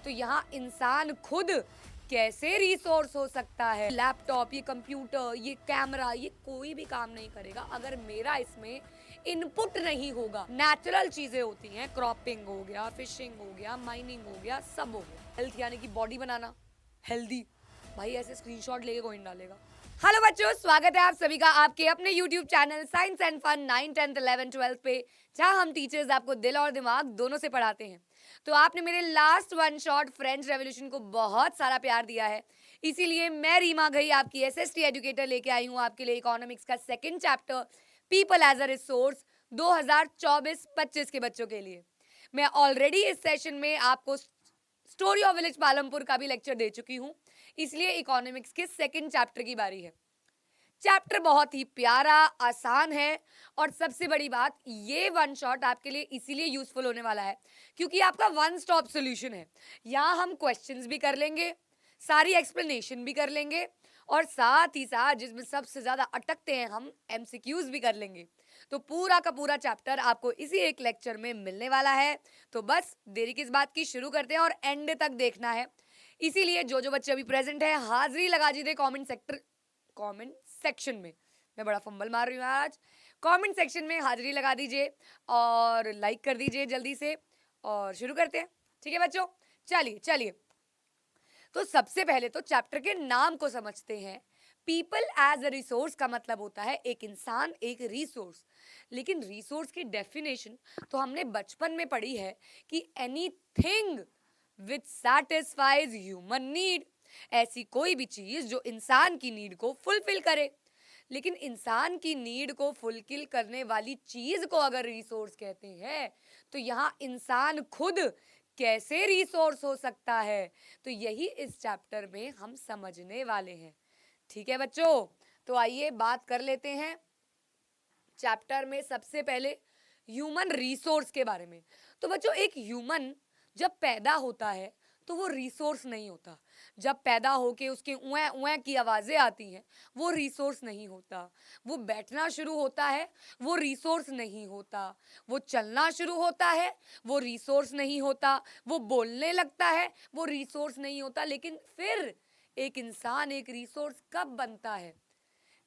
तो यहाँ इंसान खुद कैसे रिसोर्स हो सकता है। लैपटॉप, ये कंप्यूटर, ये कैमरा, ये कोई भी काम नहीं करेगा अगर मेरा इसमें इनपुट नहीं होगा। नेचुरल चीजें होती हैं, क्रॉपिंग हो गया, फिशिंग हो गया, माइनिंग हो गया, सब हो गया। हेल्थ यानी कि बॉडी बनाना, हेल्दी। भाई ऐसे स्क्रीनशॉट लेके कोई नहीं डालेगा। हेलो बच्चों, स्वागत है आप सभी का आपके अपने YouTube channel science and fun 9, 10, 11, 12 पे, जहां हम टीचर्स आपको दिल और दिमाग दोनों से पढ़ाते हैं। तो आपने मेरे last one shot French revolution को बहुत सारा प्यार दिया है, इसीलिए मैं रीमा घई आपकी SST एजुकेटर लेके आई हूँ आपके लिए इकोनॉमिक्स का second chapter people as a resource 2024-25 के बच्चों के लिए। मैं ऑलरेडी इस सेशन में आपको स्टोरी ऑफ विलेज पालमपुर का भी लेक्चर दे चुकी हूँ, इसलिए इकोनॉमिक्स के सेकंड चैप्टर की बारी है। चैप्टर बहुत ही प्यारा, आसान है और सबसे बड़ी बात, ये वन शॉट आपके लिए इसीलिए यूजफुल होने वाला है क्योंकि आपका वन स्टॉप सॉल्यूशन है। यहाँ हम क्वेश्चंस भी कर लेंगे, सारी एक्सप्लेनेशन भी कर लेंगे और साथ ही साथ जिसमें सबसे ज्यादा अटकते हैं हम MCQs भी कर लेंगे। तो पूरा का पूरा चैप्टर आपको इसी एक लेक्चर में मिलने वाला है। तो बस देरी किस बात की, शुरू करते हैं और एंड तक देखना है। इसीलिए जो बच्चे अभी प्रेजेंट है हाजिरी लगा दीजिए कमेंट सेक्शन में। मैं बड़ा फंबल मार रही हूँ आज। कमेंट सेक्शन में हाजिरी लगा दीजिए और लाइक कर दीजिए जल्दी से, और शुरू करते हैं। ठीक है बच्चों, चलिए। तो सबसे पहले तो चैप्टर के नाम को समझते हैं। पीपल एज अ रिसोर्स का मतलब होता है एक इंसान, एक रिसोर्स। लेकिन रिसोर्स की डेफिनेशन तो हमने बचपन में पढ़ी है कि anything which satisfies human need, ऐसी कोई भी चीज जो इंसान की नीड को फुलफिल करे। लेकिन इंसान की नीड को फुलफिल करने वाली चीज को अगर रिसोर्स कहते हैं तो यहाँ इंसान खुद कैसे रिसोर्स हो सकता है, तो यही इस चैप्टर में हम समझने वाले हैं। ठीक है बच्चों, तो आइए बात कर लेते हैं चैप्टर में सबसे पहले ह्यूमन रिसोर्स के बारे में। तो बच्चों, एक ह्यूमन जब पैदा होता है तो वो रिसोर्स नहीं होता। जब पैदा होके उसके उए उए की आवाजें आती हैं वो रिसोर्स नहीं होता। वो बैठना शुरू होता है वो रिसोर्स नहीं होता। वो चलना शुरू होता है वो रिसोर्स नहीं होता। वो बोलने लगता है वो रिसोर्स नहीं होता। लेकिन फिर एक इंसान एक रिसोर्स कब बनता है?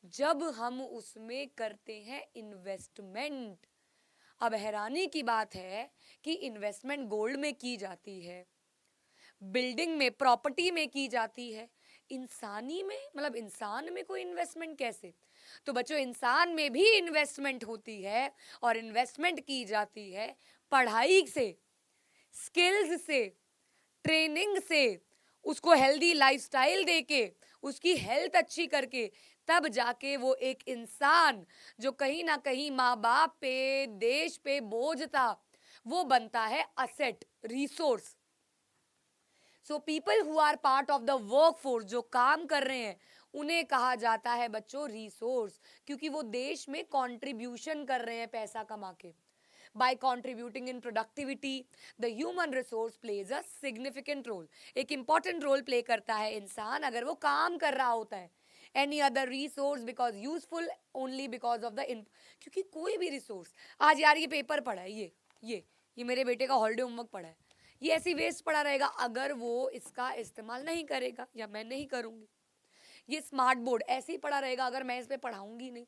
जब हम उसमें करते हैं इन्वेस्टमेंट। अब हैरानी की बात है कि इन्वेस्टमेंट गोल्ड में की जाती है, बिल्डिंग में, प्रॉपर्टी में की जाती है, इंसानी में, मतलब इंसान में कोई इन्वेस्टमेंट कैसे? तो बच्चों, इंसान में भी इन्वेस्टमेंट होती है और इन्वेस्टमेंट की जाती है पढ़ाई से, स्किल्स से, ट्रेनिंग से, उसको हेल्दी लाइफस्टाइल देके, उसकी हेल्थ अच्छी करके, तब जाके वो एक इंसान जो कहीं ना कहीं माँ बाप पे, देश पे बोझ था, वो बनता है asset, resource. So people who are part of the workforce, जो काम कर रहे हैं, उन्हें कहा जाता है बच्चों रिसोर्स, क्योंकि वो देश में कंट्रीब्यूशन कर रहे हैं पैसा कमा के। By contributing in productivity, the human resource plays a significant role. एक important role play करता है इंसान अगर वो काम कर रहा होता है। Any other resource because useful only because of the क्योंकि कोई भी रिसोर्स, आज यार ये पेपर पढ़ा है, ये मेरे बेटे का हॉलीडे होमवर्क पढ़ा है, ये ऐसी वेस्ट पड़ा रहेगा अगर वो इसका इस्तेमाल नहीं करेगा या मैं नहीं करूंगी। ये स्मार्ट बोर्ड ऐसे ही पड़ा रहेगा अगर मैं इस पे पढ़ाऊंगी नहीं।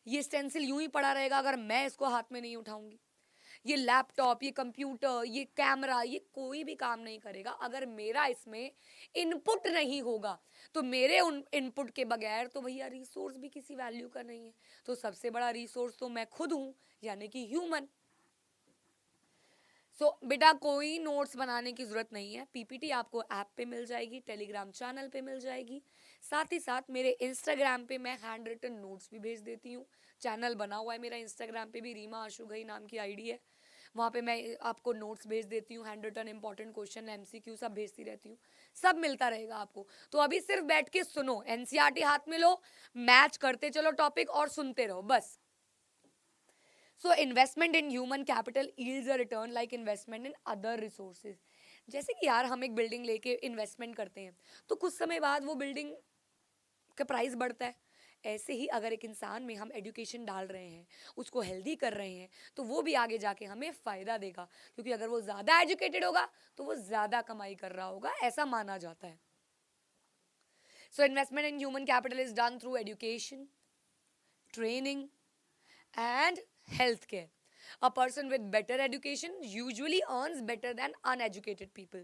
ये स्टेंसिल यूं ही पड़ा रहेगा अगर मैं इसको हाथ में नहीं उठाऊंगी। ये लैपटॉप, ये कंप्यूटर, ये कैमरा, ये कोई भी काम नहीं करेगा अगर मेरा इसमें इनपुट नहीं होगा। तो मेरे उन इनपुट के बगैर तो भैया रिसोर्स भी किसी वैल्यू का नहीं है। तो सबसे बड़ा रिसोर्स तो मैं खुद हूं, यानी कि ह्यूमन। बेटा, कोई नोट्स बनाने की जरूरत नहीं है। PPT आपको ऐप पे मिल जाएगी, टेलीग्राम चैनल पे मिल जाएगी, साथ ही साथ मेरे इंस्टाग्राम पे मैं हैंड रिटन नोट्स भी भेज देती हूँ। चैनल बना हुआ है मेरा इंस्टाग्राम पे भी, रीमा आशु घई नाम की ID है। वहाँ पे मैं आपको नोट्स भेज देती हूँ, handwritten important question, MCQ सब भेजती रहती हूँ। सब मिलता रहेगा आपको। तो अभी सिर्फ बैठ के सुनो, NCERT हाथ में लो, मैच करते चलो टॉपिक और सुनते रहो बस। So investment in human capital yields a return like investment in other resources. जैसे कि यार हम एक बिल्डिंग लेके इन्वेस्टमेंट करते हैं तो कुछ समय बाद वो बिल्डिंग का प्राइस बढ़ता है, ऐसे ही अगर एक इंसान में हम एजुकेशन डाल रहे हैं, उसको हेल्दी कर रहे हैं, तो वो भी आगे जाके हमें फ़ायदा देगा, क्योंकि अगर वो ज़्यादा एजुकेटेड होगा तो वो ज़्यादा कमाई कर रहा होगा, ऐसा माना जाता है. So investment in human capital is done through education, training, and healthcare. A person with better education usually earns better than uneducated people.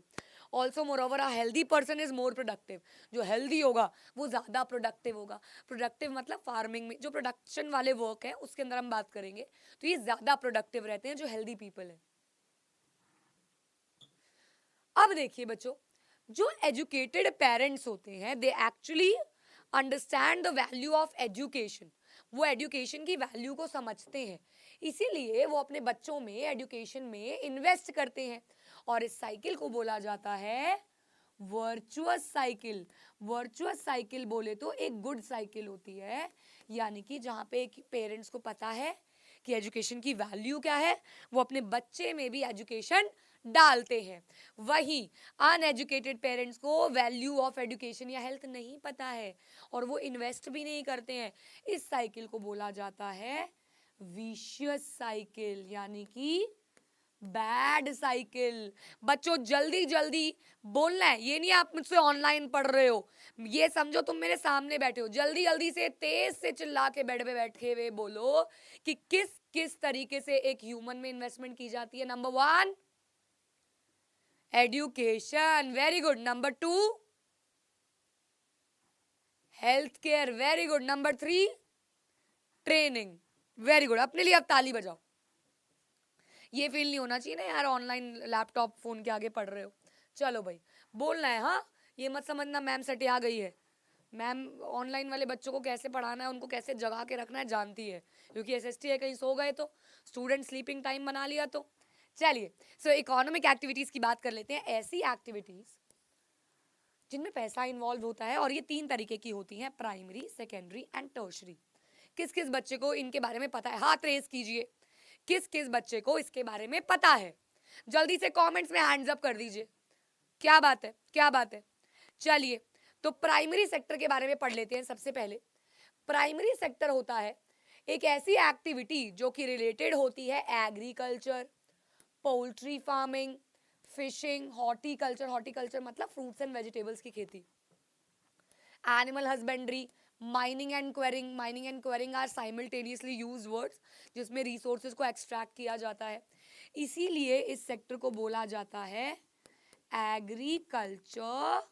Also, moreover, a healthy person is more productive. जो healthy होगा वो ज़्यादा productive होगा. Productive मतलब farming में जो production वाले work है उसके अंदर हम बात करेंगे, तो ये ज़्यादा productive रहते हैं जो healthy people है. अब देखिए बच्चों, जो एजुकेटेड पेरेंट्स होते हैं they actually understand the value of education. वो एजुकेशन की वैल्यू को समझते हैं, इसीलिए वो अपने बच्चों में एजुकेशन में इन्वेस्ट करते हैं. और इस साइकिल को बोला जाता है वर्चुअस साइकिल. वर्चुअस साइकिल बोले तो एक गुड साइकिल होती है, यानी कि जहाँ पे एक पेरेंट्स को पता है कि एजुकेशन की वैल्यू क्या है, वो अपने बच्चे में भी एजुकेशन डालते हैं. वही अनएजुकेटेड पेरेंट्स को वैल्यू ऑफ एजुकेशन या हेल्थ नहीं पता है और वो इन्वेस्ट भी नहीं करते हैं. इस साइकिल को बोला जाता है विशियस साइकिल, यानी कि बैड साइकिल. बच्चों जल्दी जल्दी बोलना है, ये नहीं आप मुझसे ऑनलाइन पढ़ रहे हो, ये समझो तुम मेरे सामने बैठे हो. जल्दी जल्दी से तेज से चिल्ला के बेड पे बैठे हुए बोलो कि किस किस तरीके से एक ह्यूमन में इन्वेस्टमेंट की जाती है. Number 1 education, very good. Number 2 health care, very good. Number 3 training, very good. अपने लिए अब ताली बजाओ. ये फील नहीं होना चाहिए ना यार ऑनलाइन लैपटॉप फोन के आगे पढ़ रहे हो. चलो भाई बोलना है. हाँ, ये मत समझना मैम सटे आ गई है. मैम ऑनलाइन वाले बच्चों को कैसे पढ़ाना है, उनको कैसे जगा के रखना है जानती है, क्योंकि एसएसटी है, कहीं सो गए तो स्टूडेंट स्लीपिंग टाइम बना लिया तो. चलिए, सो इकोनॉमिक एक्टिविटीज की बात कर लेते हैं. ऐसी एक्टिविटीज जिनमें पैसा इन्वॉल्व होता है, और ये 3 तरीके की होती हैं, प्राइमरी, सेकेंडरी एंड टर्शरी. किस किस बच्चे को इनके बारे में पता है, हाथ रेस कीजिए. किस किस बच्चे को इसके बारे में पता है, जल्दी से कमेंट्स में हैंड्स अप कर दीजिए. क्या बात है, क्या बात है. चलिए, तो प्राइमरी सेक्टर के बारे में पढ़ लेते हैं. सबसे पहले प्राइमरी सेक्टर होता है एक ऐसी एक्टिविटी जो कि रिलेटेड होती है agriculture, poultry farming, fishing, horticulture. Horticulture मतलब फ्रूट्स एंड वेजिटेबल्स की खेती. Animal husbandry, mining and quarrying. Mining and quarrying are simultaneously use words, जिसमें रिसोर्सेज को एक्सट्रैक्ट किया जाता है. इसीलिए इस सेक्टर को बोला जाता है एग्रीकल्चर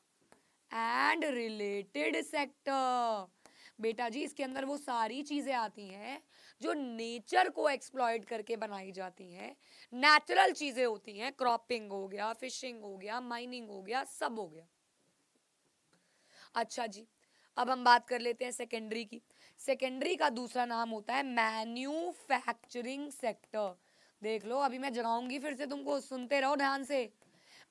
एंड रिलेटेड सेक्टर. बेटा जी इसके अंदर वो सारी चीजें आती हैं जो नेचर को एक्सप्लॉइट करके बनाई जाती हैं. नेचुरल चीजें होती हैं, क्रॉपिंग हो गया, फिशिंग हो गया, माइनिंग हो गया, सब हो गया. अच्छा जी, अब हम बात कर लेते हैं सेकेंडरी की. सेकेंडरी का दूसरा नाम होता है मैन्युफैक्चरिंग सेक्टर. देख लो अभी मैं जगाऊंगी फिर से तुमको, सुनते रहो ध्यान से.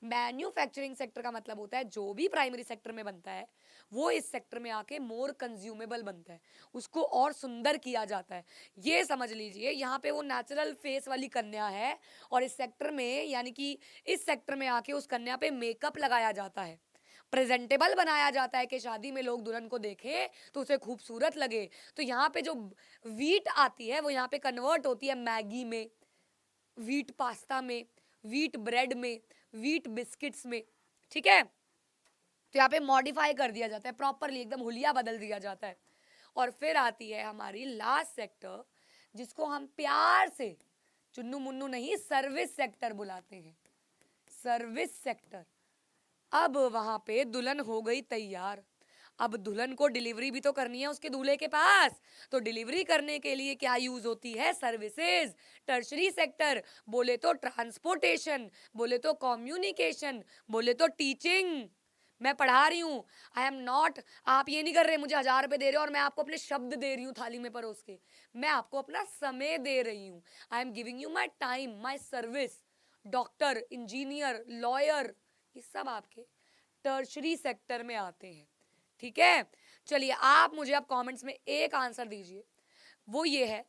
मैन्युफैक्चरिंग सेक्टर का मतलब होता है जो भी प्राइमरी सेक्टर में बनता है वो इस सेक्टर में आके मोर कंज्यूमेबल बनता है, उसको और सुंदर किया जाता है. ये समझ लीजिए यहाँ पे वो नेचुरल फेस वाली कन्या है और इस सेक्टर में, यानी कि इस सेक्टर में आके उस कन्या पे मेकअप लगाया जाता है, प्रेजेंटेबल बनाया जाता है कि शादी में लोग दुल्हन को देखें तो उसे खूबसूरत लगे. तो यहाँ पे जो वीट आती है वो यहाँ पे कन्वर्ट होती है मैगी में, वीट पास्ता में, वीट ब्रेड में, वीट बिस्किट्स में. ठीक है, तो यहाँ पे मॉडिफाई कर दिया जाता है प्रॉपरली, एकदम हुलिया बदल दिया जाता है. और फिर आती है हमारी लास्ट सेक्टर, जिसको हम प्यार से चुन्नू मुन्नू नहीं सर्विस सेक्टर बुलाते हैं. Service sector. अब वहां पे दुल्हन हो गई तैयार, अब दुल्हन को डिलीवरी भी तो करनी है उसके दूल्हे के पास, तो डिलीवरी करने के लिए क्या यूज होती है, सर्विसेज. टर्शरी सेक्टर बोले तो ट्रांसपोर्टेशन, बोले तो कम्युनिकेशन, बोले तो टीचिंग. मैं पढ़ा रही हूँ, आई एम नॉट, आप ये नहीं कर रहे मुझे 1000 रुपए दे रहे हो और मैं आपको अपने शब्द दे रही हूँ थाली में परोस के. मैं आपको अपना समय दे रही हूँ. I am giving you my time, my service. Doctor, engineer, lawyer, ये सब आपके टर्शरी सेक्टर में आते हैं. ठीक है, चलिए आप मुझे अब कमेंट्स में एक आंसर दीजिए, वो ये है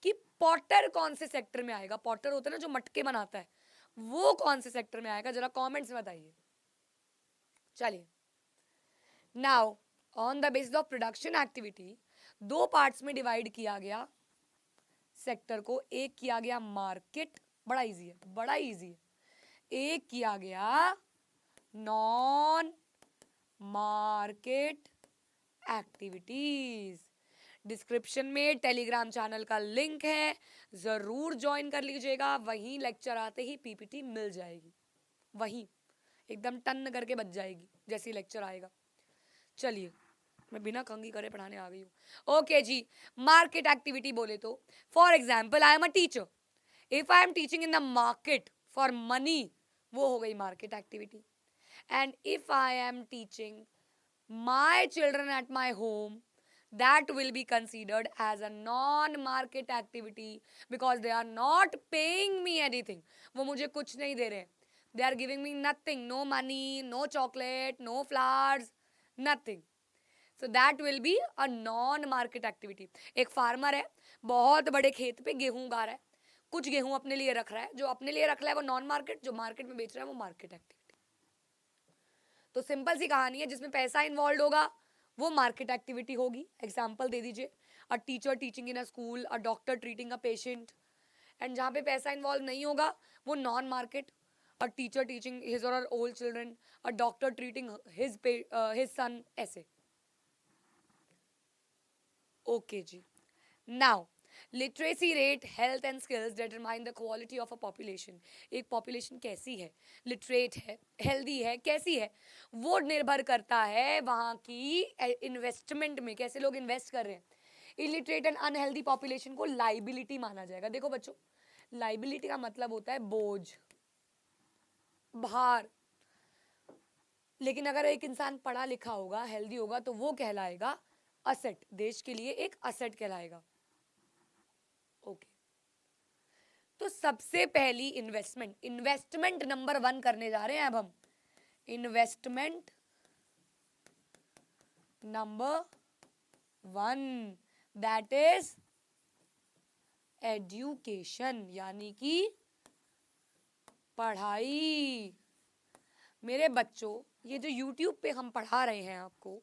कि पॉटर कौन से सेक्टर में आएगा. पॉटर होता है ना जो मटके बनाता है, वो कौन से सेक्टर में आएगा, जरा कमेंट्स में बताइए. चलिए, now on the basis of production activity, दो पार्ट्स में डिवाइड किया गया सेक्टर को। एक किया गया मार्केट, बड़ा इजी है, बड़ा इजी है। एक किया गया नॉन मार्केट एक्टिविटीज। डिस्क्रिप्शन में टेलीग्राम चैनल का लिंक है, जरूर ज्वाइन कर लीजिएगा। वहीं लेक्चर आते ही पीपीटी मिल जाएगी, वहीं एकदम टन करके बच जाएगी जैसे ही लेक्चर आएगा। चलिए, मैं बिना कंघी करे पढ़ाने आ गई हूँ। ओके जी, मार्केट एक्टिविटी बोले तो for example I am a teacher, if I am teaching in the market for money, वो हो गई market activity. And if I am teaching my children at my home, that will be considered as a non-market activity because they are not paying me anything. वो मुझे कुछ नहीं दे रहे, they are giving me nothing, no money, no chocolate, no flowers, nothing. So that will be a non-market activity. एक farmer है, बहुत बड़े खेत पे गेहूं उगा रहा है, कुछ गेहूं अपने लिए रख रहा है, जो अपने लिए रख रहा है वो नॉन मार्केट, जो मार्केट में बेच रहा है वो मार्केट एक्टिविटी। तो सिंपल सी कहानी है, जिसमें पैसा इन्वॉल्व होगा वो मार्केट एक्टिविटी होगी। एग्जाम्पल दे दीजिए, a teacher teaching in a school, a doctor treating a patient. And जहाँ पे पैसा इन्वॉल्व नहीं होगा वो non market, a teacher teaching his or old children, a doctor treating his son, ऐसे। ओके जी, now literacy rate, health and skills determine the quality of a population. एक population कैसी है, लिटरेट है, हेल्दी है, कैसी है, वो निर्भर करता है वहाँ की इन्वेस्टमेंट में, कैसे लोग इन्वेस्ट कर रहे हैं। इलिटरेट एंड अनहेल्दी पॉपुलेशन को लाइबिलिटी माना जाएगा। देखो बच्चों, लाइबिलिटी का मतलब होता है बोझ, भार। लेकिन अगर एक इंसान पढ़ा लिखा होगा, हेल्दी होगा, तो वो कहलाएगा असेट, देश के लिए एक असेट कहलाएगा। ओके, तो सबसे पहली इन्वेस्टमेंट, इन्वेस्टमेंट नंबर 1 करने जा रहे हैं अब हम। Investment number 1, that is education, यानी कि पढ़ाई। मेरे बच्चों, ये जो YouTube पे हम पढ़ा रहे हैं आपको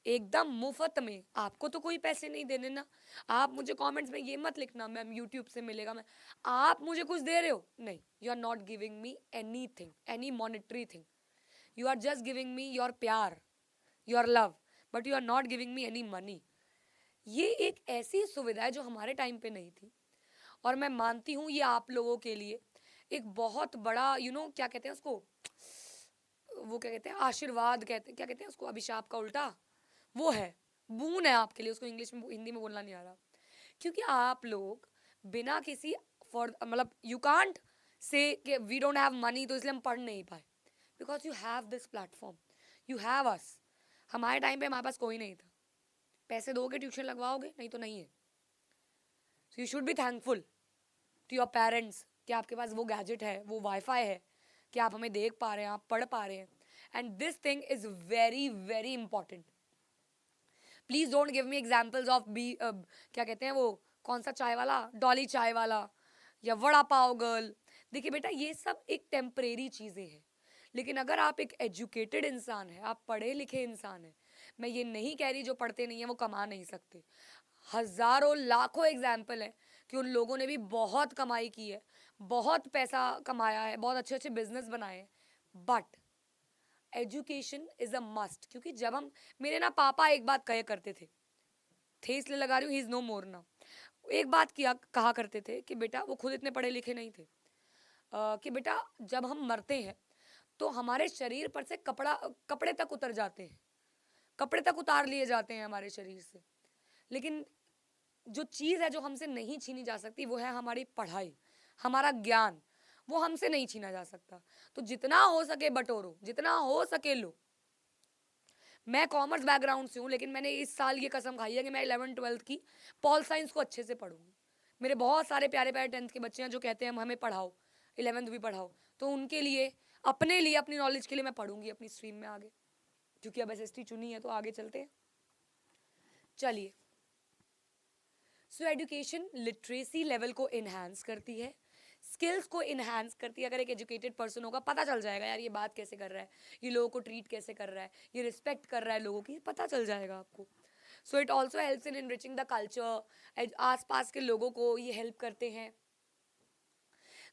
एकदम मुफ्त में, आपको तो कोई पैसे नहीं देने ना। आप मुझे कमेंट्स में ये मत लिखना मैम YouTube से मिलेगा, मैं, आप मुझे कुछ दे रहे हो, नहीं, you are not giving me anything, any monetary thing, you are just giving me your प्यार, your love, but you are not giving me any money. ये एक ऐसी सुविधा है जो हमारे टाइम पे नहीं थी, और मैं मानती हूँ ये आप लोगों के लिए एक बहुत बड़ा क्या कहते हैं उसको, वो क्या कहते हैं, आशीर्वाद कहते हैं, क्या कहते हैं उसको, अभिशाप का उल्टा, वो है, बून है आपके लिए, उसको इंग्लिश में, हिंदी में बोलना नहीं आ रहा। क्योंकि आप लोग बिना किसी फॉर मतलब you can't say we don't have money, तो इसलिए हम पढ़ नहीं पाए, because you have this platform, you have us. हमारे टाइम पे हमारे पास कोई नहीं था, पैसे दोगे ट्यूशन लगवाओगे, नहीं तो नहीं है। So you should be thankful to your parents कि आपके पास वो गैजेट है, वो वाईफाई है, कि आप हमें देख पा रहे हैं, आप पढ़ पा रहे हैं। And this thing is very very important. Please don't give me examples of क्या कहते हैं वो, कौन सा चाय वाला, डॉली चाय वाला, या वड़ा पाव गर्ल। देखिए बेटा, ये सब एक टेम्परेरी चीज़ें हैं, लेकिन अगर आप एक एजुकेटेड इंसान है, आप पढ़े लिखे इंसान है, मैं ये नहीं कह रही जो पढ़ते नहीं है वो कमा नहीं सकते, हजारों लाखों एग्जाम्पल है कि उन लोगों ने भी बहुत कमाई की है, बहुत पैसा कमाया है, बहुत अच्छे अच्छे बिजनेस बनाए हैं। But education is a must, क्योंकि जब हम, मेरे ना पापा एक बात कहे करते थे इसलिए लगा रही हूँ, he is no more now. एक बात कहा करते थे कि बेटा, वो खुद इतने पढ़े लिखे नहीं थे, कि बेटा जब हम मरते हैं तो हमारे शरीर पर से कपड़े तक उतर जाते हैं, कपड़े तक उतार लिए जाते हैं हमारे शरीर से, लेकिन जो चीज़ है जो हमसे नहीं छीनी जा सकती वो है हमारी पढ़ाई, हमारा ज्ञान, वो हमसे नहीं छीना जा सकता। तो जितना हो सके बटोरो, जितना हो सके लो। मैं कॉमर्स बैकग्राउंड से हूँ, लेकिन मैंने इस साल ये कसम खाई है कि मैं 11th-12th की पॉल साइंस को अच्छे से पढ़ूंगी। मेरे बहुत सारे प्यारे प्यारे 10th के बच्चे हैं जो कहते हैं हमें पढ़ाओ, 11th भी पढ़ाओ, तो उनके लिए, अपने लिए, अपनी नॉलेज के लिए मैं पढ़ूंगी अपनी स्ट्रीम में आगे, क्योंकि अब SST चुनी है तो आगे चलते हैं। चलिए, सो एजुकेशन लिटरेसी लेवल को इन्हांस करती है, स्किल्स को इन्हांस करती है। अगर एक एजुकेटेड पर्सन होगा, पता चल जाएगा यार ये बात कैसे कर रहा है, ये लोगों को ट्रीट कैसे कर रहा है, ये रिस्पेक्ट कर रहा है लोगों की, पता चल जाएगा आपको। So it also helps in enriching the culture, आसपास के लोगों को ये हेल्प करते हैं।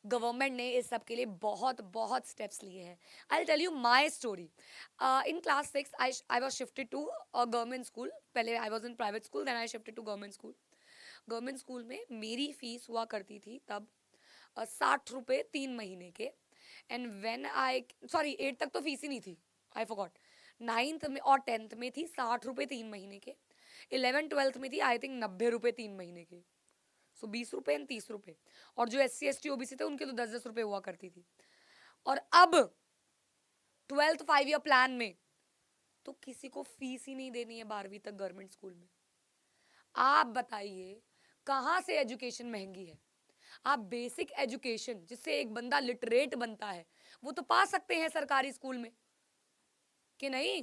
गवर्नमेंट ने इस सब के लिए बहुत बहुत स्टेप्स लिए हैं। I tell you my story. In class 6 I was shifted to government school. पहले I was in private school, then I shifted to government school. Government school में मेरी फीस हुआ करती थी तब 60 रुपये 3 महीने के। एंड वेन आई सॉरी 8 तक तो फीस ही नहीं थी, आई फॉरगॉट। 9th में और 10th में थी 60 रुपये 3 महीने के। 11th 12th में थी आई थिंक 90 रुपये 3 महीने के। सो 20 रुपये एंड 30 रुपये। और जो SC ST OBC थे उनके तो 10-10 रुपये हुआ करती थी। और अब 12th 5 ईयर प्लान में तो किसी को फीस ही नहीं देनी है 12वीं तक गवर्नमेंट स्कूल में। आप बताइए कहाँ से एजुकेशन महंगी है? आप बेसिक एजुकेशन जिससे एक बंदा लिटरेट बनता है वो तो पा सकते हैं सरकारी स्कूल में, कि नहीं?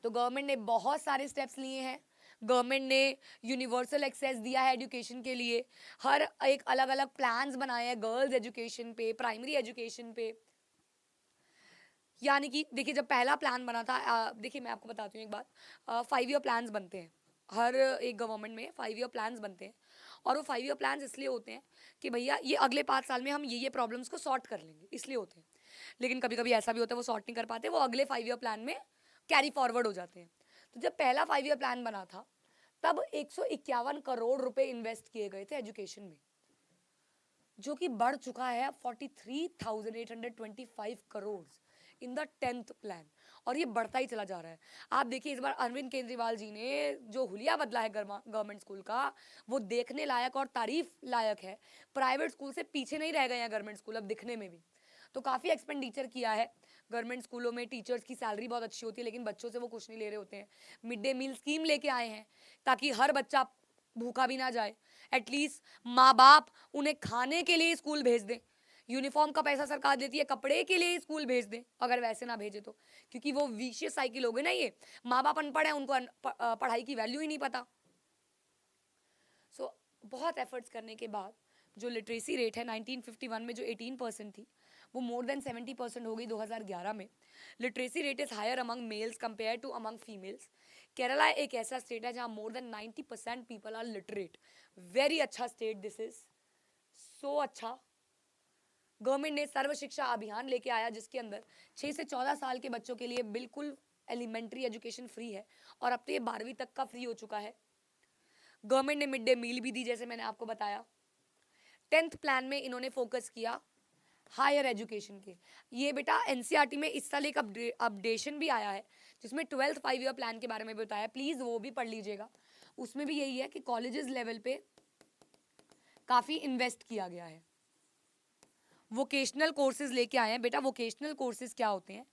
तो गवर्नमेंट ने बहुत सारे स्टेप्स लिए हैं। गवर्नमेंट ने यूनिवर्सल एक्सेस दिया है एजुकेशन के लिए। हर एक अलग अलग प्लान्स बनाए हैं गर्ल्स एजुकेशन पे, प्राइमरी एजुकेशन पे। यानी कि देखिए जब पहला प्लान बना था, देखिए मैं आपको बताती हूँ एक बात। 5 ईयर प्लान्स बनते हैं हर एक गवर्नमेंट में, 5 ईयर प्लान्स बनते हैं। और वो 5 ईयर प्लान्स इसलिए होते हैं कि भैया ये अगले 5 साल में हम ये प्रॉब्लम्स को सॉर्ट कर लेंगे, इसलिए होते हैं। लेकिन कभी कभी ऐसा भी होता है वो सॉर्ट नहीं कर पाते, वो अगले 5 ईयर प्लान में कैरी फॉरवर्ड हो जाते हैं। तो जब पहला 5 ईयर प्लान बना था तब 151 करोड़ रुपए इन्वेस्ट किए गए थे एजुकेशन में, जो कि बढ़ चुका है 43,825 crore in the 10th plan. और ये बढ़ता ही चला जा रहा है। आप देखिए इस बार अरविंद केजरीवाल जी ने जो हुलिया बदला है गवर्नमेंट स्कूल का, वो देखने लायक और तारीफ लायक है। प्राइवेट स्कूल से पीछे नहीं रह गए हैं गवर्नमेंट स्कूल अब दिखने में भी। तो काफ़ी एक्सपेंडिचर किया है गवर्नमेंट स्कूलों में। टीचर्स की सैलरी बहुत अच्छी होती है लेकिन बच्चों से वो कुछ नहीं ले रहे होते हैं। मिड डे मील स्कीम लेके आए हैं ताकि हर बच्चा भूखा भी ना जाए। एटलीस्ट माँ बाप उन्हें खाने के लिए स्कूल भेज दें। यूनिफॉर्म का पैसा सरकार देती है, कपड़े के लिए स्कूल भेज दें अगर वैसे ना भेजे तो, क्योंकि वो विशियस साइकिल हो गई ना ये। माँ बाप अनपढ़ है, उनको पढ़ाई की वैल्यू ही नहीं पता। सो बहुत एफर्ट्स करने के बाद जो लिटरेसी रेट है 1951 में जो 18% थी वो मोर देन 70% हो गई 2011 में। Literacy rate is higher among males compare to among females. Kerala एक ऐसा स्टेट है जहाँ more than 90% people are literate. Very अच्छा स्टेट दिस इज, सो अच्छा। गवर्नमेंट ने सर्व शिक्षा अभियान लेके आया जिसके अंदर 6 से 14 साल के बच्चों के लिए बिल्कुल एलिमेंट्री एजुकेशन फ्री है और अब तो ये 12वीं तक का फ्री हो चुका है। गवर्नमेंट ने मिड डे मील भी दी जैसे मैंने आपको बताया। 10th प्लान में इन्होंने फोकस किया हायर एजुकेशन के। ये बेटा NCERT में इस साल एक अपडेशन भी आया है जिसमें 12th 5 ईयर प्लान के बारे में बताया, प्लीज़ वो भी पढ़ लीजिएगा। उसमें भी यही है कि कॉलेजेस लेवल पे काफ़ी इन्वेस्ट किया गया है। वोकेशनल कोर्सेज लेके आए हैं बेटा। वोकेशनल कोर्सेज क्या होते हैं?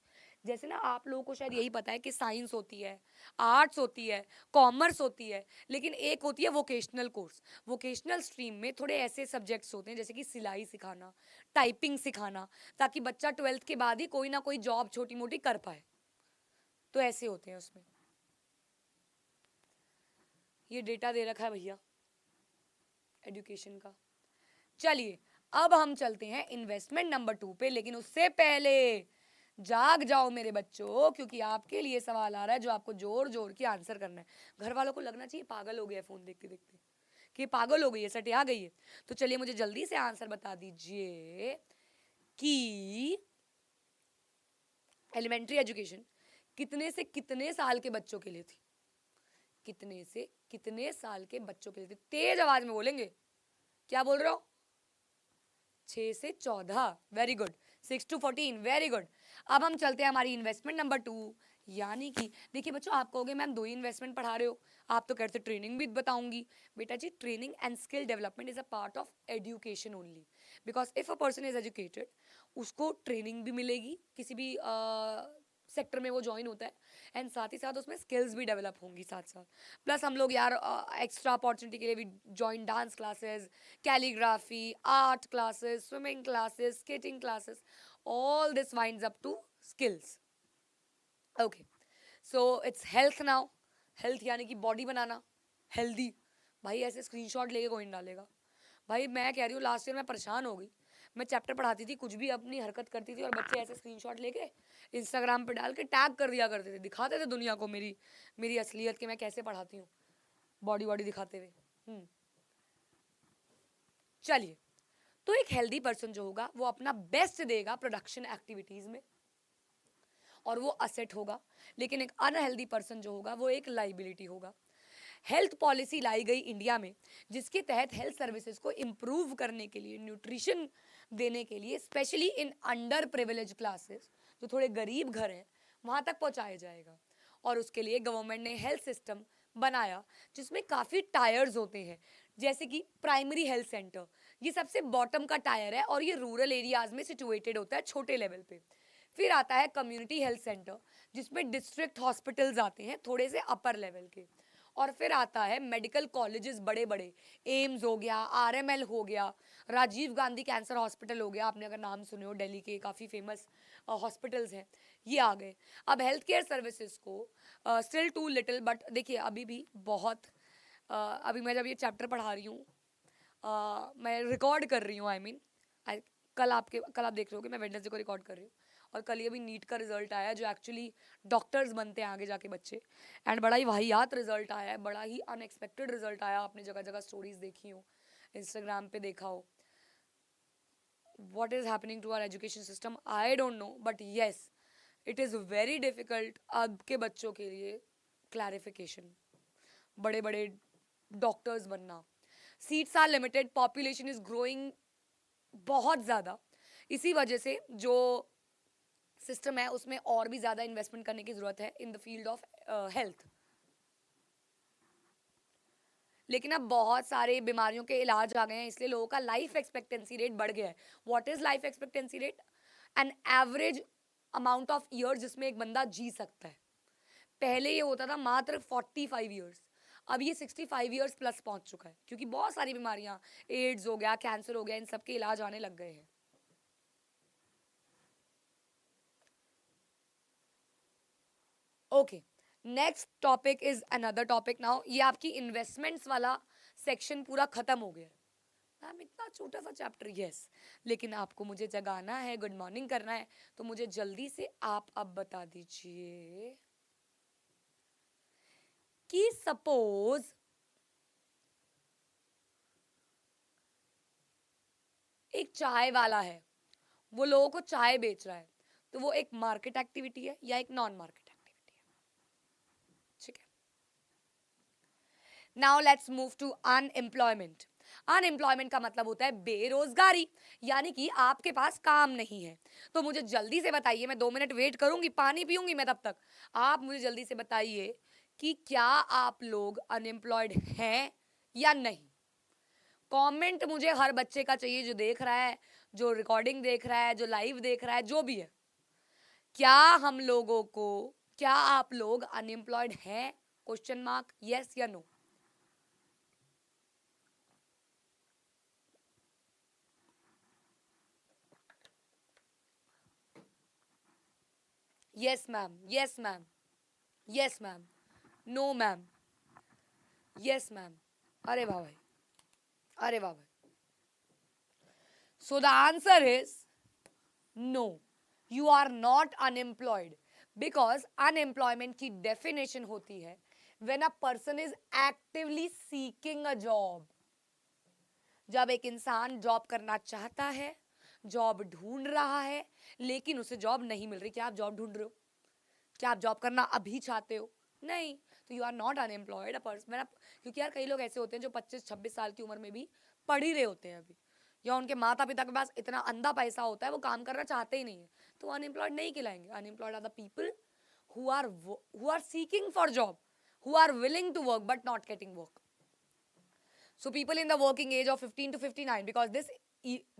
जैसे ना आप लोगों को शायद यही पता है कि साइंस होती है, आर्ट्स होती है, कॉमर्स होती है, लेकिन एक होती है वोकेशनल कोर्स। वोकेशनल स्ट्रीम में थोड़े ऐसे सब्जेक्ट्स होते हैं जैसे कि सिलाई सिखाना, टाइपिंग सिखाना, ताकि बच्चा 12th के बाद ही कोई ना कोई जॉब छोटी मोटी कर पाए। तो ऐसे होते हैं उसमें। ये डेटा दे रखा है भैया एजुकेशन का। चलिए अब हम चलते हैं इन्वेस्टमेंट नंबर 2 पे, लेकिन उससे पहले जाग जाओ मेरे बच्चों, क्योंकि आपके लिए सवाल आ रहा है जो आपको जोर जोर के आंसर करना है। घर वालों को लगना चाहिए पागल हो गया है फोन देखते देखते, कि पागल हो गई है, सटिया गई है। तो चलिए मुझे जल्दी से आंसर बता दीजिए कि एलिमेंट्री एजुकेशन कितने से कितने साल के बच्चों के लिए थी? कितने से कितने साल के बच्चों के लिए थी? तेज आवाज में बोलेंगे। क्या बोल रहे हो? 6 से 14। Very good. 6 to 14। Very good. अब हम चलते हैं हमारी इन्वेस्टमेंट नंबर 2। यानी कि देखिए बच्चों, आप कहोगे मैम 2 ही इन्वेस्टमेंट पढ़ा रहे हो, आप तो कहते ट्रेनिंग भी बताऊंगी। बेटा जी, training and skill development is a part of education only. Because if a person is educated, उसको ट्रेनिंग भी मिलेगी, किसी भी सेक्टर में वो ज्वाइन होता है, एंड साथ ही साथ उसमें स्किल्स भी डेवलप होंगी साथ साथ। प्लस हम लोग यार एक्स्ट्रा अपॉर्चुनिटी के लिए भी join dance classes, calligraphy, art classes, swimming classes, skating classes, all this winds up to skills. Okay, so it's health now. Health यानी कि बॉडी बनाना, हेल्दी। भाई ऐसे स्क्रीनशॉट लेके कोई नहीं डालेगा। भाई मैं कह रही हूँ लास्ट ईयर मैं परेशान हो गई। मैं चैप्टर पढ़ाती थी, कुछ भी अपनी हरकत करती थी और बच्चे ऐसे स्क्रीनशॉट लेके इंस्टाग्राम पे डाल के टैग कर दिया करते थे, दिखाते थे दुनिया को मेरी मेरी असलियत कि मैं कैसे पढ़ाती हूँ, बॉडी बॉडी दिखाते हुए। चलिए, तो एक हेल्दी पर्सन जो होगा वो अपना बेस्ट देगा प्रोडक्शन एक्टिविटीज में और वो असेट होगा, लेकिन एक अनहेल्दी पर्सन जो होगा वो एक लाइबिलिटी होगा। हेल्थ पॉलिसी लाई गई इंडिया में जिसके तहत हेल्थ सर्विसेज को इम्प्रूव करने के लिए, न्यूट्रिशन देने के लिए, specially in under privilege classes, जो थोड़े गरीब घर हैं, वहाँ तक पहुँचाया जाएगा। और उसके लिए गवर्नमेंट ने हेल्थ सिस्टम बनाया जिसमें काफ़ी टायर्स होते हैं, जैसे कि प्राइमरी हेल्थ सेंटर, ये सबसे बॉटम का टायर है और ये रूरल एरियाज में सिचुएटेड होता है, छोटे लेवल पे। फिर आता है कम्युनिटी हेल्थ सेंटर जिसमें डिस्ट्रिक्ट हॉस्पिटल्स आते हैं, थोड़े से अपर लेवल के। और फिर आता है मेडिकल कॉलेजेस बड़े बड़े, एम्स हो गया, आरएमएल हो गया, राजीव गांधी कैंसर हॉस्पिटल हो गया, आपने अगर नाम सुने हो, दिल्ली के काफ़ी फेमस हॉस्पिटल्स हैं, ये आ गए। अब हेल्थ केयर सर्विसेज को स्टिल टू लिटिल, बट देखिए अभी भी बहुत अभी मैं जब ये चैप्टर पढ़ा रही हूँ, मैं रिकॉर्ड कर रही हूँ, आई मीन कल आप देख रहे होगे, मैं वेडनेसडे को रिकॉर्ड कर रही हूँ, और कल ये भी नीट का रिजल्ट आया जो एक्चुअली डॉक्टर्स बनते हैं आगे जाके बच्चे, एंड बड़ा ही वाहियात रिजल्ट आया है, बड़ा ही अनएक्सपेक्टेड रिजल्ट आया। आपने जगह जगह स्टोरीज देखी हो, इंस्टाग्राम पे देखा हो, what is happening to our education system I don't know, but yes it is very difficult अब के बच्चों के लिए clarification, बड़े बड़े डॉक्टर्स बनना। Seats are limited, population is growing बहुत ज़्यादा, इसी वजह से जो सिस्टम है उसमें और भी ज़्यादा इन्वेस्टमेंट करने की ज़रूरत है in the field of health. लेकिन अब बहुत सारे बीमारियों के इलाज आ गए हैं, इसलिए लोगों का लाइफ एक्सपेक्टेंसी रेट बढ़ गया है। What is life expectancy rate? An average amount of years जिसमें एक बंदा जी सकता है। पहले ये होता था मात्र 45 ईयर्स, अब ये 65 ईयर्स प्लस पहुंच चुका है, क्योंकि बहुत सारी बीमारियां, एड्स हो गया, कैंसर हो गया, इन सब के इलाज आने लग गए हैं। Okay, next topic is another topic now. ये आपकी इन्वेस्टमेंट्स वाला सेक्शन पूरा खत्म हो गया। मैम इतना छोटा सा चैप्टर, यस, लेकिन आपको मुझे जगाना है, गुड मॉर्निंग करना है, तो मुझे जल्दी से आप अब बता दीजिए कि सपोज एक चाय वाला है, वो लोगों को चाय बेच रहा है, तो वो एक मार्केट एक्टिविटी है या एक नॉन मार्केट एक्टिविटी है? ठीक है, now let's move to unemployment. Unemployment का मतलब होता है बेरोजगारी, यानी कि आपके पास काम नहीं है। तो मुझे जल्दी से बताइए, मैं 2 मिनट वेट करूंगी, पानी पीऊंगी मैं तब तक, आप मुझे जल्दी से बताइए कि क्या आप लोग अनएम्प्लॉयड हैं या नहीं। कमेंट मुझे हर बच्चे का चाहिए जो देख रहा है, जो रिकॉर्डिंग देख रहा है, जो लाइव देख रहा है, जो भी है। क्या हम लोगों को, क्या आप लोग अनएम्प्लॉयड हैं? क्वेश्चन मार्क, यस या no. Yes ma'am, yes ma'am, yes ma'am, no ma'am, yes ma'am. अरे वाह भाई, अरे वाह भाई। So the answer is no, you are not unemployed, because unemployment की डेफिनेशन होती है when a person is actively seeking a job. जब एक इंसान जॉब करना चाहता है, जॉब ढूंढ रहा है, लेकिन उसे जॉब नहीं मिल रही। क्या आप जॉब ढूंढ रहे हो? क्या आप जॉब करना अभी चाहते हो? नहीं, तो you are not unemployed a person. क्योंकि यार कई लोग ऐसे होते हैं जो 25-26 साल की उम्र में भी पढ़ ही रहे होते हैं अभी, या उनके माता पिता के पास इतना अंधा पैसा होता है वो काम करना चाहते ही नहीं है, तो अनएम्प्लॉयड नहीं कहलाएंगे। Unemployed are the people who are seeking for job, who are willing to work but not getting work. So people in the working age of 15 to 59, because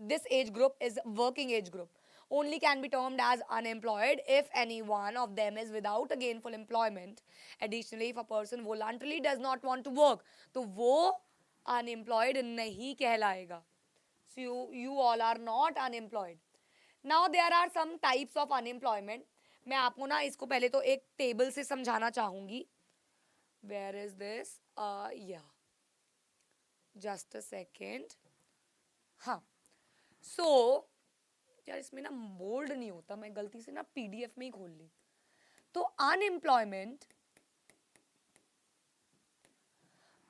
this age group is working age group, only can be termed as unemployed if any one of them is without a gainful employment. Additionally, if a person voluntarily does not want to work, तो वो unemployed नहीं कहलाएगा. So you all are not unemployed. Now there are some types of unemployment. मैं आपको ना इसको पहले तो एक टेबल से समझाना चाहूंगी. Where is this? Yeah. Just a second. हाँ, सो यार इसमें ना बोल्ड नहीं होता, मैं गलती से ना पीडीएफ में ही खोल ली। तो अनएम्प्लॉयमेंट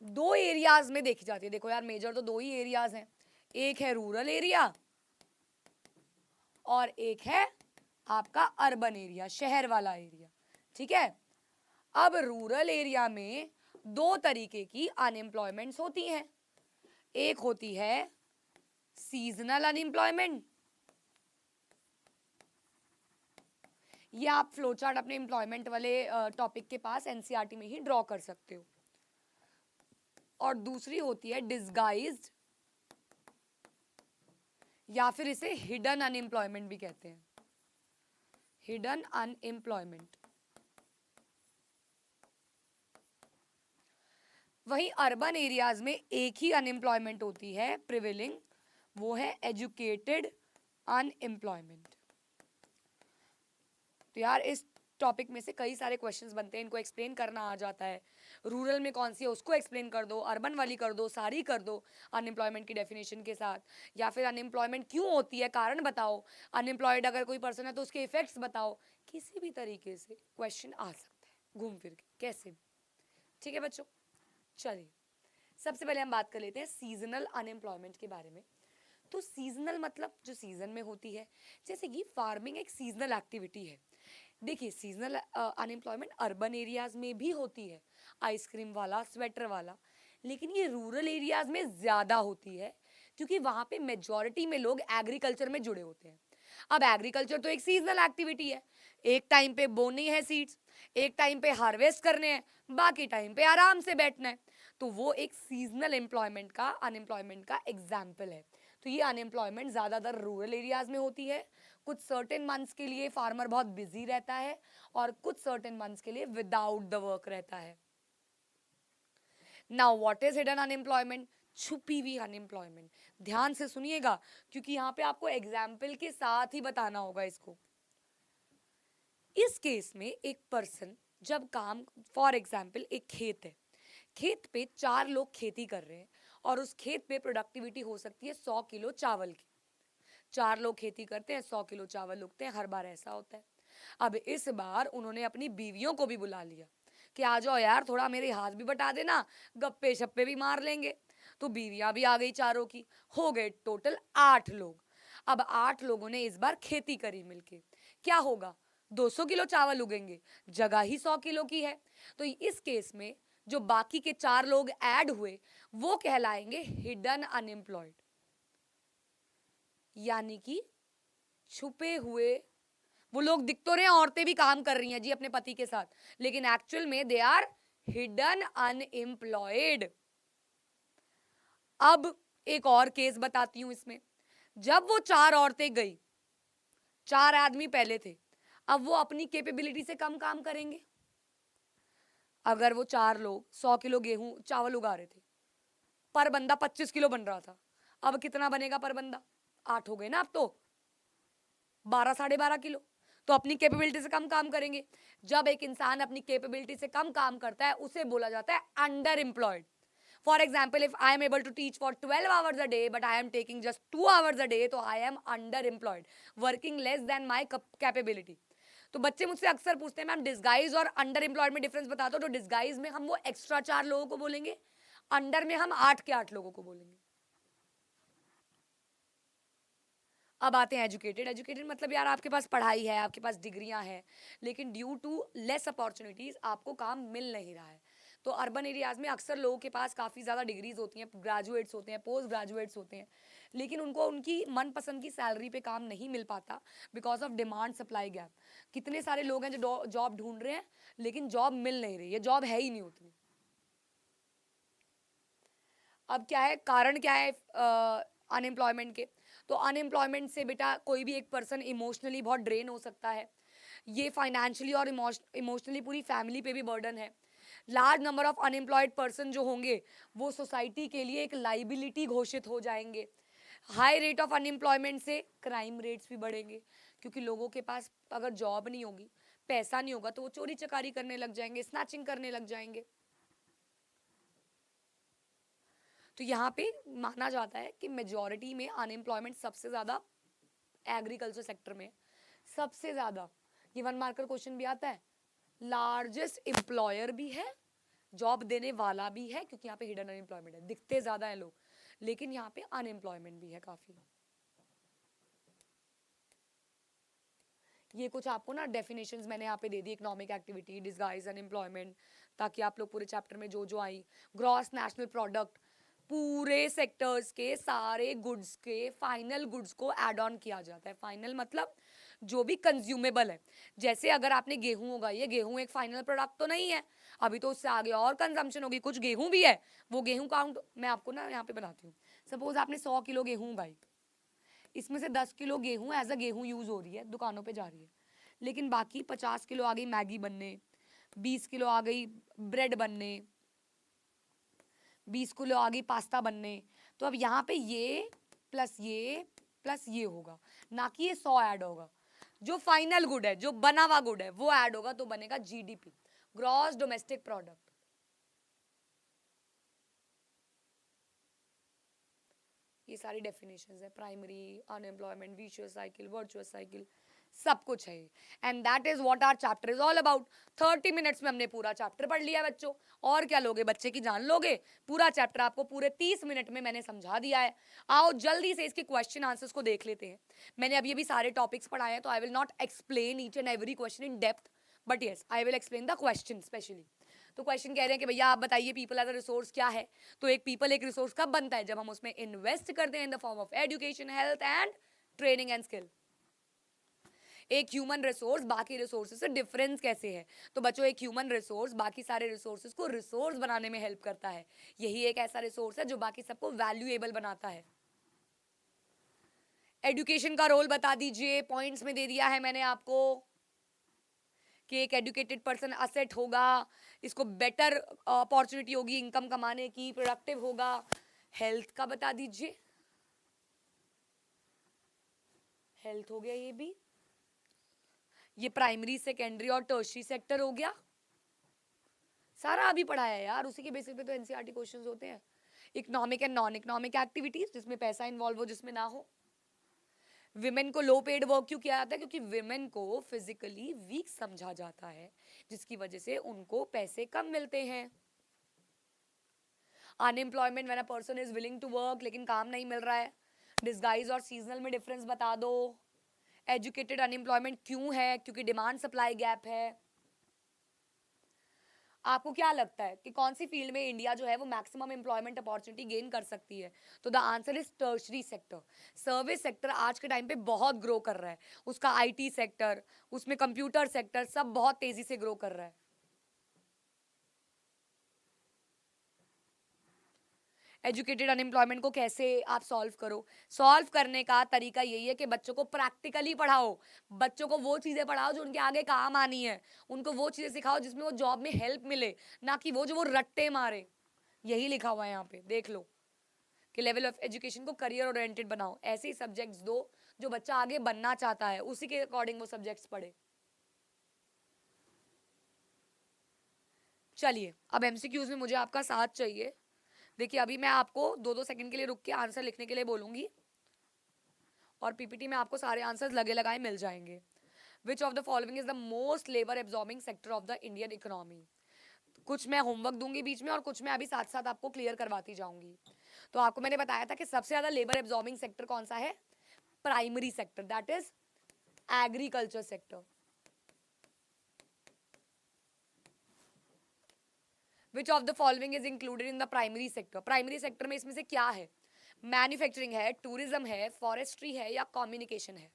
दो एरियाज में देखी जाती है। देखो यार मेजर तो दो ही एरियाज हैं, एक है रूरल एरिया और एक है आपका अर्बन एरिया, शहर वाला एरिया। ठीक है, अब रूरल एरिया में दो तरीके की अनएम्प्लॉयमेंट्स होती हैं। एक होती है सीजनल अनएम्प्लॉयमेंट, ये आप फ्लोचार्ट अपने एम्प्लॉयमेंट वाले टॉपिक के पास एनसीईआरटी में ही ड्रॉ कर सकते हो। और दूसरी होती है डिस्गाइज्ड, या फिर इसे हिडन अनएम्प्लॉयमेंट भी कहते हैं, हिडन अनएम्प्लॉयमेंट। वहीं अर्बन एरियाज में एक ही अनएम्प्लॉयमेंट होती है प्रिवेलिंग, वो है एजुकेटेड अनएम्प्लॉयमेंट। तो यार इस टॉपिक में से कई सारे क्वेश्चंस बनते हैं, इनको एक्सप्लेन करना आ जाता है। रूरल में कौन सी है उसको एक्सप्लेन कर दो, अर्बन वाली कर दो, सारी कर दो अनएम्प्लॉयमेंट की डेफिनेशन के साथ, या फिर अनएम्प्लॉयमेंट क्यों होती है कारण बताओ, अनएम्प्लॉयड अगर कोई पर्सन है तो उसके इफेक्ट्स बताओ। किसी भी तरीके से क्वेश्चन आ सकता है घूम फिर के, कैसे भी। ठीक है बच्चों, चलिए सबसे पहले हम बात कर लेते हैं सीजनल अनएम्प्लॉयमेंट के बारे में। तो सीजनल मतलब जो सीजन में होती है, जैसे कि फार्मिंग एक सीजनल एक्टिविटी है। देखिए सीजनल अनएम्प्लॉयमेंट अर्बन एरियाज में भी होती है, आइसक्रीम वाला, स्वेटर वाला, लेकिन ये रूरल एरियाज में ज़्यादा होती है क्योंकि वहाँ पे मेजॉरिटी में लोग एग्रीकल्चर में जुड़े होते हैं। अब एग्रीकल्चर तो एक सीजनल एक्टिविटी है, एक टाइम पे बोनी है सीड्स, एक टाइम पे हार्वेस्ट करने हैं, बाकी टाइम पे आराम से बैठना है। तो वो एक सीजनल एम्प्लॉयमेंट का अनएम्प्लॉयमेंट का एग्जाम्पल है। तो ये अनएम्प्लॉयमेंट ज़्यादातर रूरल एरियाज में होती है। कुछ सर्टेन मंथ्स के लिए फार्मर बहुत बिजी रहता है और कुछ सर्टेन मंथ्स के लिए विदाउट द वर्क रहता है। Now what is hidden unemployment, छुपी हुई अनएम्प्लॉयमेंट। ध्यान से सुनिएगा क्योंकि यहाँ पे आपको एग्जाम्पल के साथ ही बताना होगा इसको। इस केस में एक पर्सन जब काम, फॉर एग्जाम्पल एक खेत है, खेत पे 4 लोग खेती कर रहे हैं और उस खेत पे प्रोडक्टिविटी हो सकती है 100 किलो चावल की। 4 लोग खेती करते हैं, 100 किलो चावल उगते हैं, हर बार ऐसा होता है। अब इस बार उन्होंने अपनी बीवियों को भी बुला लिया कि आ जाओ यार थोड़ा मेरे हाथ भी बटा देना, गप्पे शप्पे भी मार लेंगे। तो बीवियां भी आ गई चारों की, हो गए टोटल 8 लोग। अब 8 लोगों ने इस बार खेती करी मिलके, क्या होगा, 200 किलो चावल उगेंगे, जगह ही 100 किलो की है। तो इस केस में जो बाकी के 4 लोग ऐड हुए वो कहलाएंगे हिडन अनएम्प्लॉयड, यानी कि छुपे हुए। वो लोग दिख तो रहे हैं, औरतें भी काम कर रही हैं जी अपने पति के साथ, लेकिन एक्चुअल में दे आर हिडन अनएम्प्लॉयड। अब एक और केस बताती हूं इसमें। जब वो 4 औरतें गई, 4 आदमी पहले थे, अब वो अपनी कैपेबिलिटी से कम काम करेंगे। अगर वो 4 लोग 100 किलो गेहूं चावल उगा रहे थे, पर बंदा 25 किलो बन रहा था, अब कितना बनेगा पर बंदा, 8 हो गए ना, अब तो 12 साढ़े 12 किलो। तो अपनी कैपेबिलिटी से कम काम करेंगे। जब एक इंसान अपनी कैपेबिलिटी से कम काम करता है उसे बोला जाता है underemployed. For example, if I am able to teach for 12 hours a day but I am taking just 2 hours a day, तो I am underemployed, working less than my capability. तो बच्चे मुझसे अक्सर पूछते हैं ma'am disguise और underemployed में difference बता दो। तो डिस्गाइज में हम वो एक्स्ट्रा 4 लोगों को बोलेंगे, अंडर में हम 8 के 8 लोगों को बोलेंगे। अब आते हैं एजुकेटेड। एजुकेटेड मतलब यार आपके पास पढ़ाई है, आपके पास डिग्रियां हैं, लेकिन ड्यू टू लेस अपॉर्चुनिटीज आपको काम मिल नहीं रहा है। तो अर्बन एरियाज में अक्सर लोगों के पास काफ़ी ज़्यादा डिग्रीज होती हैं, ग्रेजुएट्स होते हैं, पोस्ट ग्रेजुएट्स होते हैं, लेकिन उनको उनकी मनपसंद की सैलरी पे काम नहीं मिल पाता because of demand supply gap. कितने सारे लोग हैं जो जॉब ढूंढ रहे हैं लेकिन जॉब मिल नहीं रही है, जॉब है ही नहीं उतनी। अब क्या है कारण, क्या है अनएम्प्लॉयमेंट के, तो अनएम्प्लॉयमेंट से बेटा कोई भी एक पर्सन इमोशनली बहुत ड्रेन हो सकता है। ये फाइनेंशियली और इमोशनली पूरी फैमिली पे भी बर्डन है। Large number of unemployed person जो होंगे वो सोसाइटी के लिए एक लाइबिलिटी घोषित हो जाएंगे। हाई रेट ऑफ अनएम्प्लॉयमेंट से क्राइम रेट्स भी बढ़ेंगे क्योंकि लोगों के पास अगर जॉब नहीं होगी, पैसा नहीं होगा, तो वो चोरी चकारी करने लग जाएंगे, स्नैचिंग करने लग जाएंगे। तो यहाँ पे माना जाता है कि मेजॉरिटी में अनएम्प्लॉयमेंट सबसे ज़्यादा एग्रीकल्चर सेक्टर में, सबसे ज़्यादा। ये 1 मार्कर क्वेश्चन भी आता है। लार्जेस्ट एम्प्लॉयर भी है, जॉब देने वाला भी है, क्योंकि यहाँ पे हिडन अनएम्प्लॉयमेंट है, दिखते ज़्यादा है लोग, लेकिन यहाँ पे अनएम्प्लॉयमेंट भी है काफ़ी। ये कुछ आपको ना डेफिनेशंस मैंने यहाँ पे दे दी, इकोनॉमिक एक्टिविटी, डिस्गाइज अनएम्प्लॉयमेंट, ताकि आप लोग पूरे चैप्टर में जो जो आई, ग्रॉस नेशनल प्रोडक्ट, पूरे सेक्टर्स के सारे गुड्स के फाइनल गुड्स को ऐड ऑन किया जाता है। फाइनल मतलब जो भी कंज्यूमेबल है। जैसे अगर आपने गेहूं उगाई है, गेहूं एक फाइनल प्रोडक्ट तो नहीं है, अभी तो उससे आगे और कंजम्पशन होगी, कुछ गेहूं भी है, वो गेहूं काउंट मैं आपको ना यहाँ पे बनाती हूँ। सपोज आपने 100 किलो गेहूं उगाई, इसमें से 10 किलो गेहूं एज अ गेहूं यूज हो रही है, दुकानों पे जा रही है, लेकिन बाकी 50 किलो आ गई मैगी बनने, 20 किलो आ गई ब्रेड बनने, 20 किलो आ गई पास्ता बनने। तो अब यहाँ पे ये प्लस ये होगा, ना कि ये 100 ऐड होगा। जो फाइनल गुड है, जो बना हुआ गुड है, वो ऐड होगा, तो बनेगा जीडीपी, ग्रॉस डोमेस्टिक प्रोडक्ट। ये सारी डेफिनेशंस है, primary, unemployment, vicious cycle, virtuous cycle, सब कुछ है। And that is what our chapter is all about. 30 minutes में हमने पूरा चैप्टर पढ़ लिया बच्चों। और क्या लोगे, बच्चे की जान लोगे? पूरा चैप्टर आपको पूरे 30 मिनट में मैंने समझा दिया है। आओ जल्दी से इसके क्वेश्चन आंसर्स को देख लेते हैं। मैंने अभी अभी सारे टॉपिक्स पढ़ाए हैं, तो I will not explain each and every question in depth, but yes I will explain the question specially. तो क्वेश्चन कह रहे हैं कि भैया आप बताइए पीपल एज अ रिसोर्स क्या है। तो एक पीपल एक रिसोर्स कब बनता है? जब हम उसमें इन्वेस्ट करते हैं in the form of education, health and training and skill. एक ह्यूमन रिसोर्स बाकी रिसोर्सेज से डिफरेंस कैसे है? तो बच्चों, एक ह्यूमन रिसोर्स बाकी सारे रिसोर्सेज को रिसोर्स बनाने में हेल्प करता है। यही एक ऐसा रिसोर्स है जो बाकी सबको वैल्यूएबल बनाता है। एजुकेशन का रोल बता दीजिए, पॉइंट्स में दे दिया है मैंने आपको कि एक एजुकेटेड पर्सन असेट होगा, इसको बेटर अपॉर्चुनिटी होगी इनकम कमाने की, प्रोडक्टिव होगा। हेल्थ का बता दीजिए, हेल्थ हो गया, ये भी, ये प्राइमरी, सेकेंडरी और टर्शियरी सेक्टर हो गया। सारा अभी पढ़ाया है यार, उसी के बेसिस पे तो एनसीईआरटी क्वेश्चंस होते हैं। Economic and non economic activities, जिसमें पैसा इन्वॉल्व हो, जिसमें ना हो। विमेन को लो पेड वर्क क्यों किया जाता है? क्योंकि विमेन को फिजिकली वीक समझा जाता है, जिसकी वजह से उनको पैसे कम मिलते हैं। Unemployment when a person is willing to work, लेकिन काम नहीं मिल रहा है। डिस्गाइज और सीजनल में डिफरेंस बता दो। एजुकेटेड अनएम्प्लॉयमेंट क्यों है? क्योंकि डिमांड सप्लाई गैप है। आपको क्या लगता है कि कौन सी फील्ड में इंडिया जो है वो मैक्सिमम एम्प्लॉयमेंट अपॉर्चुनिटी गेन कर सकती है? तो the answer is tertiary sector. Service sector आज के टाइम पे बहुत ग्रो कर रहा है, उसका आईटी सेक्टर, उसमें कंप्यूटर सेक्टर, सब बहुत तेजी से ग्रो कर रहा है। एजुकेटेड अनएम्प्लॉयमेंट को कैसे आप सॉल्व करो? सॉल्व करने का तरीका यही है कि बच्चों को प्रैक्टिकली पढ़ाओ, बच्चों को वो चीजें पढ़ाओ जो उनके आगे काम आनी है, उनको वो चीजें सिखाओ जिसमें वो जॉब में हेल्प मिले, ना कि वो जो वो रट्टे मारे। यही लिखा हुआ है यहाँ पे, देख लो कि लेवल ऑफ एजुकेशन को करियर ओरिएंटेड बनाओ। ऐसे ही सब्जेक्ट्स दो जो बच्चा आगे बनना चाहता है, उसी के अकॉर्डिंग वो सब्जेक्ट्स पढ़े। चलिए, अब एमसीक्यूज में मुझे आपका साथ चाहिए। देखिए, अभी मैं आपको 2-2 सेकंड के लिए रुक के आंसर लिखने के लिए बोलूंगी, और पीपीटी में आपको सारे आंसर्स लगे लगाए मिल जाएंगे। Which of the following is the most labour absorbing sector of the Indian economy? कुछ मैं होमवर्क दूंगी बीच में, और कुछ मैं अभी साथ साथ आपको क्लियर करवाती जाऊंगी। तो आपको मैंने बताया था कि सबसे ज्यादा लेबर एब्जॉर्बिंग सेक्टर कौन सा है? Primary sector, that is agriculture sector. Which of the following is included in the primary sector? Primary sector में इसमें से क्या है? मैन्युफैक्चरिंग है, टूरिज्म है, फॉरेस्ट्री है, या कम्युनिकेशन है?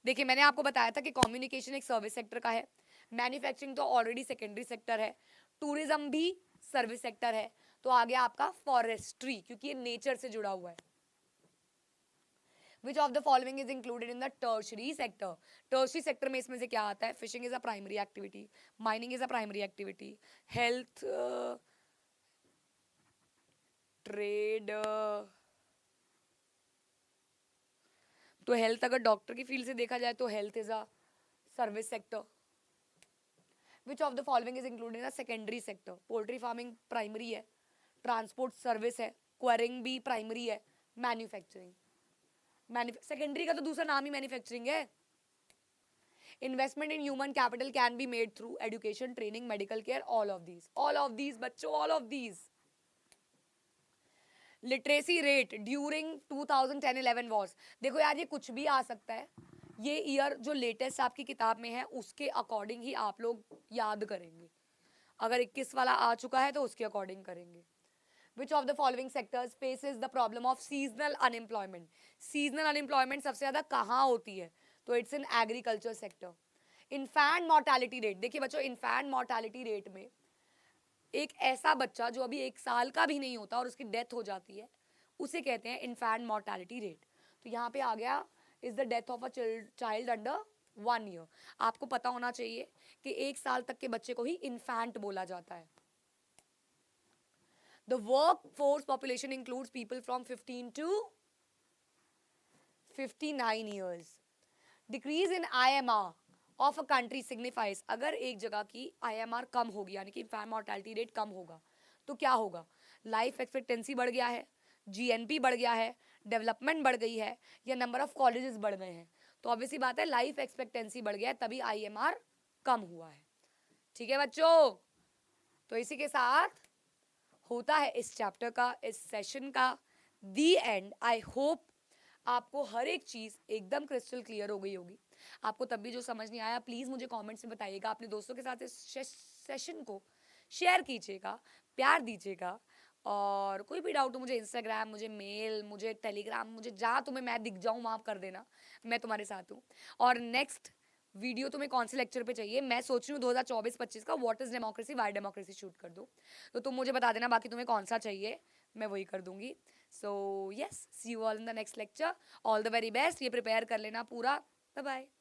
देखिए, मैंने आपको बताया था कि कम्युनिकेशन एक सर्विस सेक्टर का है, मैन्युफैक्चरिंग तो ऑलरेडी सेकेंडरी सेक्टर है, टूरिज्म भी सर्विस सेक्टर है, तो आ गया आपका फॉरेस्ट्री, क्योंकि ये नेचर से जुड़ा हुआ है। Which of the following is included in the tertiary sector? Tertiary sector में इसमें से क्या आता है? Fishing is a primary activity, mining is a primary activity, health, trade, तो हेल्थ अगर डॉक्टर की फील्ड से देखा जाए तो health is a service sector. Which of the following is included in the secondary sector? Poultry farming primary है, transport service है, acquiring भी प्राइमरी है, मैन्युफैक्चरिंग सेकेंडरी का तो दूसरा नाम ही मैन्युफैक्चरिंग है। Investment in human capital can be made through education, training, medical care, all of these बच्चों, all of these. Literacy rate during 2010-11 wars, देखो यार ये कुछ भी आ सकता है, ये ईयर जो लेटेस्ट आपकी किताब में है उसके अकॉर्डिंग ही आप लोग याद करेंगे। अगर 21 वाला आ चुका है तो उसके अकॉर्डिंग करेंगे। Which of the following sectors faces the problem of seasonal unemployment? Seasonal unemployment सबसे ज़्यादा कहाँ होती है? तो it's in agriculture sector. Infant mortality rate, देखिए बच्चों इन्फेंट मोर्टालिटी रेट में एक ऐसा बच्चा जो अभी 1 साल का भी नहीं होता और उसकी डेथ हो जाती है उसे कहते हैं इन्फेंट मोर्टालिटी रेट। तो यहाँ पे आ गया is the death of a child under 1 year. आपको पता होना चाहिए कि 1 साल तक के बच्चे को ही इन्फेंट बोला जाता है। The workforce population includes people from 15 to 59 years. Decrease in IMR of a country signifies, अगर एक जगह की IMR कम होगी यानी कि इन्फेंट मोर्टालिटी रेट कम होगा तो क्या होगा? लाइफ एक्सपेक्टेंसी बढ़ गया है, GNP बढ़ गया है, डेवलपमेंट बढ़ गई है, या नंबर ऑफ कॉलेजेस बढ़ गए हैं। तो ऑब्वियसली बात है लाइफ एक्सपेक्टेंसी बढ़ गया है तभी IMR कम हुआ है। ठीक है बच्चों, तो इसी के साथ होता है इस चैप्टर का, इस सेशन का दी एंड। आई होप आपको हर एक चीज़ एकदम क्रिस्टल क्लियर हो गई होगी। आपको तब भी जो समझ नहीं आया प्लीज़ मुझे कमेंट्स में बताइएगा, अपने दोस्तों के साथ इस सेशन को शेयर कीजिएगा, प्यार दीजिएगा, और कोई भी डाउट हो मुझे इंस्टाग्राम, मुझे मेल, मुझे टेलीग्राम, मुझे जहाँ तुम्हें मैं दिख जाऊँ वहाँ कर देना, मैं तुम्हारे साथ हूँ। और नेक्स्ट वीडियो तुम्हें कौन से लेक्चर पे चाहिए? मैं सोच रही हूँ 2024-25 का what is democracy, Y democracy shoot कर दूँ, तो तुम मुझे बता देना, बाकी तुम्हें कौन सा चाहिए मैं वही कर दूंगी। So yes, see you all in the next lecture, all the very best. ये प्रिपेयर कर लेना पूरा, बाय बाय।